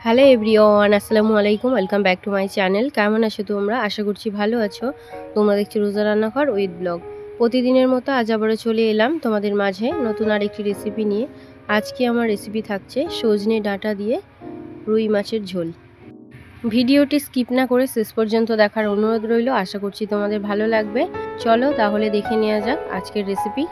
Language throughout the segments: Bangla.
হ্যালো এভরিওয়ান, আসসালামু আলাইকুম। Welcome back to my channel. কেমন আছো তোমরা? আশা করছি ভালো আছো। তোমরা দেখছো রোজা রান্নাঘর উইথ ব্লগ। প্রতিদিনের মতো আজ আবারও চলে এলাম তোমাদের মাঝে নতুন আরেকটি রেসিপি নিয়ে। আজকে আমার রেসিপি থাকছে সজনে ডাঁটা দিয়ে রুই মাছের ঝোল। ভিডিওটি স্কিপ না করে শেষ পর্যন্ত দেখার অনুরোধ রইল। আশা করছি তোমাদের ভালো লাগবে। চলো তাহলে দেখে নেওয়া যাক আজকের রেসিপি।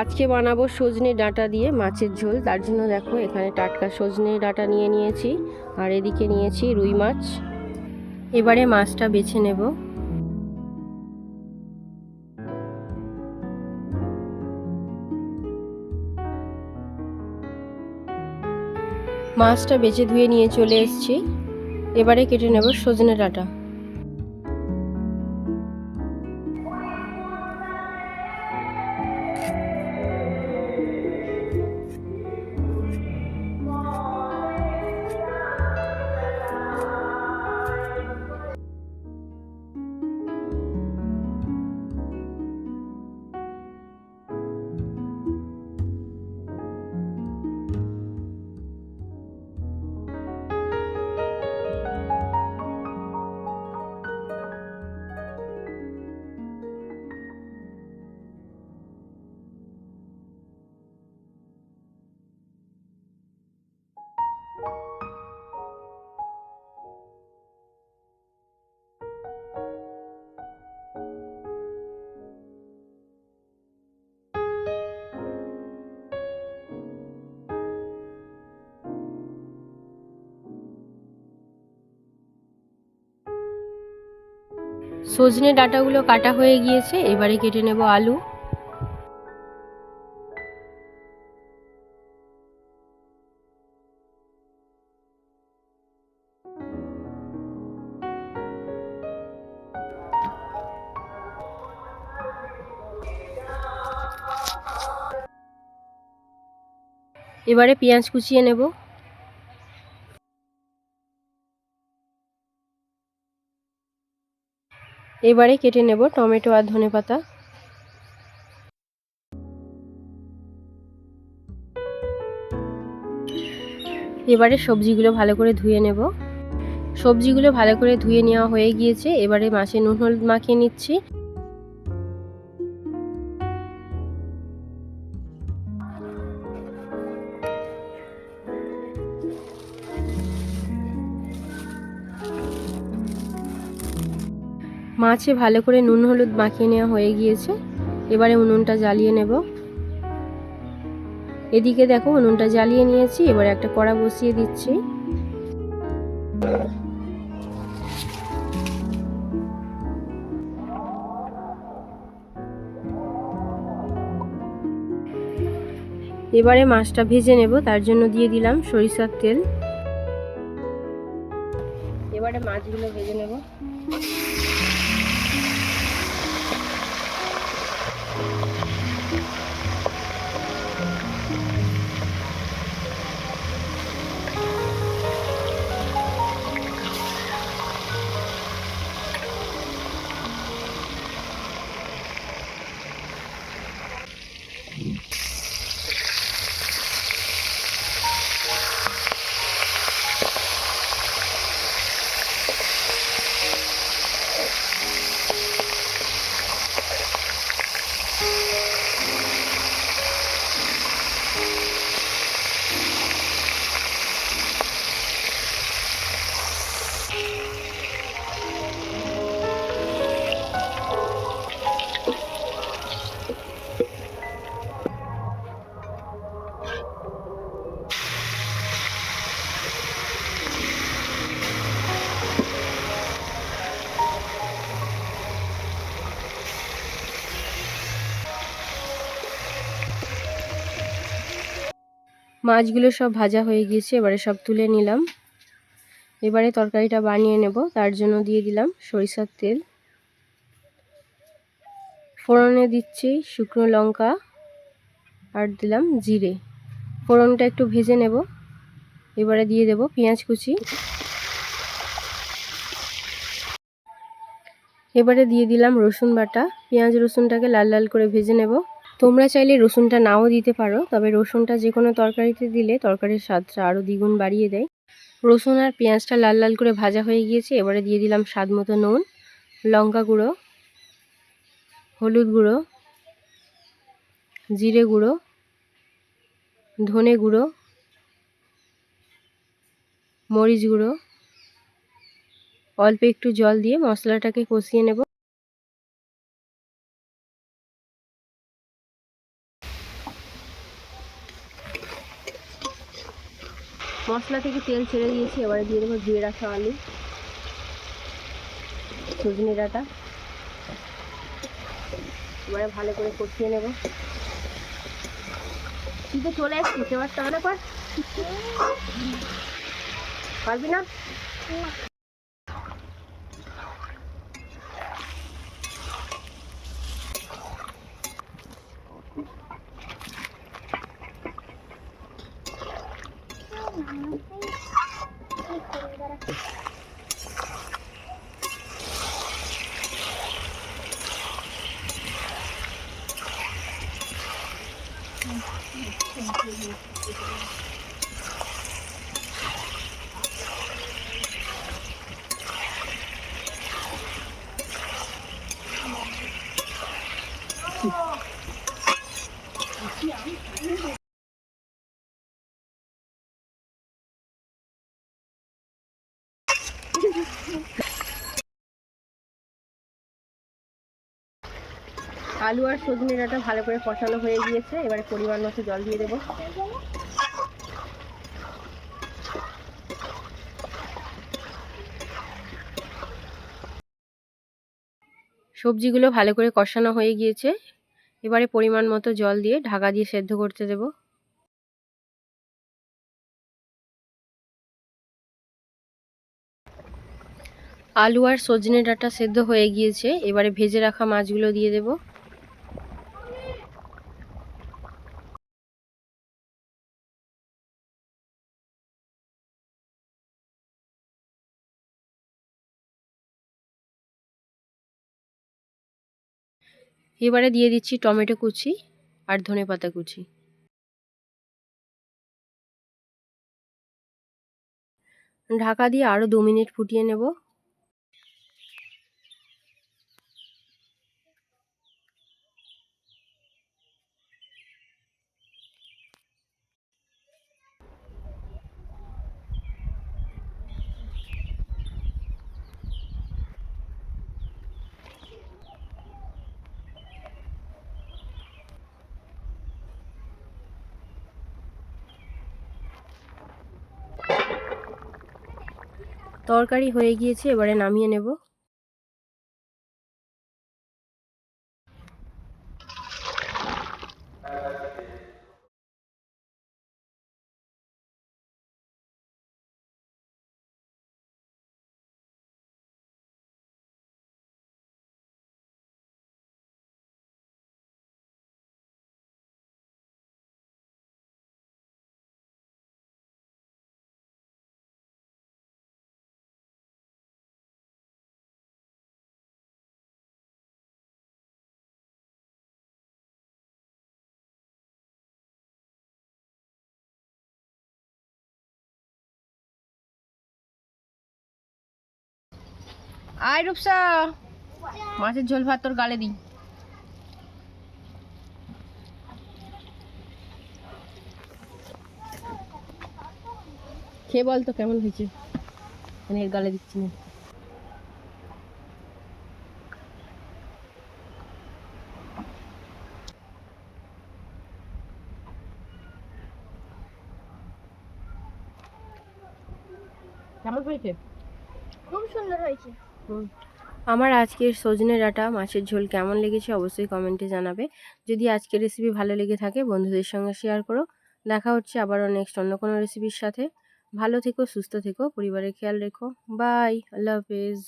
আজকে বানাবো সজনে ডাঁটা দিয়ে মাছের ঝোল। তার জন্য দেখো এখানে টাটকা সজনে ডাঁটা নিয়ে নিয়েছি, আর এদিকে নিয়েছি রুই মাছ। এবারে মাছটা বেছে নেব। মাছটা বেছে ধুয়ে নিয়ে চলে এসেছি। এবারে কেটে নেব সজনে ডাঁটা। সজনে ডাঁটাগুলো কাটা হয়ে গিয়েছে। এবারে কেটে নেব আলু। এবারে পেঁয়াজ কুচিয়ে নেব। এবারে কেটে নেব টমেটো আর ধনেপাতা। এবারে সবজিগুলো ভালো করে ধুয়ে নেব। সবজিগুলো ভালো করে ধুয়ে নেওয়া হয়ে গিয়েছে। এবারে মাছে নুন হলুদ মাখিয়ে নিচ্ছি। মাছে ভালো করে নুন হলুদ মাখিয়ে নেওয়া হয়ে গিয়েছে। এবারে উনুনটা জ্বালিয়ে নেব। এদিকে দেখো উনুনটা জ্বালিয়ে নিয়েছি। এবারে একটা কড়া বসিয়ে দিচ্ছি। এবারে মাছটা ভেজে নেব। তার জন্য দিয়ে দিলাম সরিষার তেল। এবারে মাছগুলো ভেজে নেব। মাছগুলো সব ভাজা হয়ে গিয়েছে, এবারে সব তুলে নিলাম। এবারে তরকারিটা বানিয়ে নেব। তার জন্য দিয়ে দিলাম সরিষার তেল, ফোড়নে দিচ্ছি শুকনো লঙ্কা আর দিলাম জিরে। ফোড়নটা একটু ভেজে নেব। এবারে দিয়ে দেব পেঁয়াজ কুচি। এবারে দিয়ে দিলাম রসুন বাটা। পেঁয়াজ রসুনটাকে লাল লাল করে ভেজে নেব। তোমরা চাইলে রসুনটা নাও দিতে পারো, তবে রসুনটা যে কোনো তরকারিতে দিলে তরকারির স্বাদটা আরও দ্বিগুণ বাড়িয়ে দেয়। রসুন আর পেঁয়াজটা লাল লাল করে ভাজা হয়ে গিয়েছে। এবারে দিয়ে দিলাম স্বাদ মতো নুন, লঙ্কা গুঁড়ো, হলুদ গুঁড়ো, জিরে গুঁড়ো, ধনে গুঁড়ো, মরিচ গুঁড়ো। অল্প একটু জল দিয়ে মশলাটাকে কষিয়ে নেব। মশলা থেকে তেল ছেড়ে দিয়েছি। এবারে দিয়ে দেবো ধুয়ে রাখা আলু, সজনে ডাঁটা। এবারে ভালো করে কষিয়ে নেব। তুই তো চলে আসছিস, এবার তাহলে পারবি না? আলু আর সজনে ডাঁটা ভালো করে কষানো হয়ে গিয়েছে। এবারে পরিমাণ মতো জল দিয়ে দেবো। সবজিগুলো ভালো করে কষানো হয়ে গিয়েছে। এবারে পরিমাণ মতো জল দিয়ে ঢাকা দিয়ে সেদ্ধ করতে দেব। আলু আর সজনে ডাঁটা সেদ্ধ হয়ে গিয়েছে। এবারে ভেজে রাখা মাছগুলো দিয়ে দেব। এবারে দিয়ে দিচ্ছি টমেটো কুচি আর ধনেপাতা কুচি। ঢাকা দিয়ে আরও 2 মিনিট ফুটিয়ে নেব। তরকারি হয়ে গিয়েছে, এবারে নামিয়ে নেব। আয় রূপসা, মাছের ঝোল ভাত তোর গালে দিই। খেয়ে বল তো কেমন হয়েছে। মানে এর গালে দিচ্ছি না। কেমন হয়েছে? খুব সুন্দর হয়েছে। আমার আজকের সজনে ডাঁটা মাছের ঝোল কেমন লেগেছে অবশ্যই কমেন্টে জানাবে। যদি আজকের রেসিপি ভালো লেগে থাকে বন্ধুদের সঙ্গে শেয়ার করো। দেখা হচ্ছে আবারও নেক্সট অন্য কোনো রেসিপির সাথে। ভালো থেকো, সুস্থ থেকো, পরিবারের খেয়াল রেখো। বাই, আল্লাহ হাফেজ।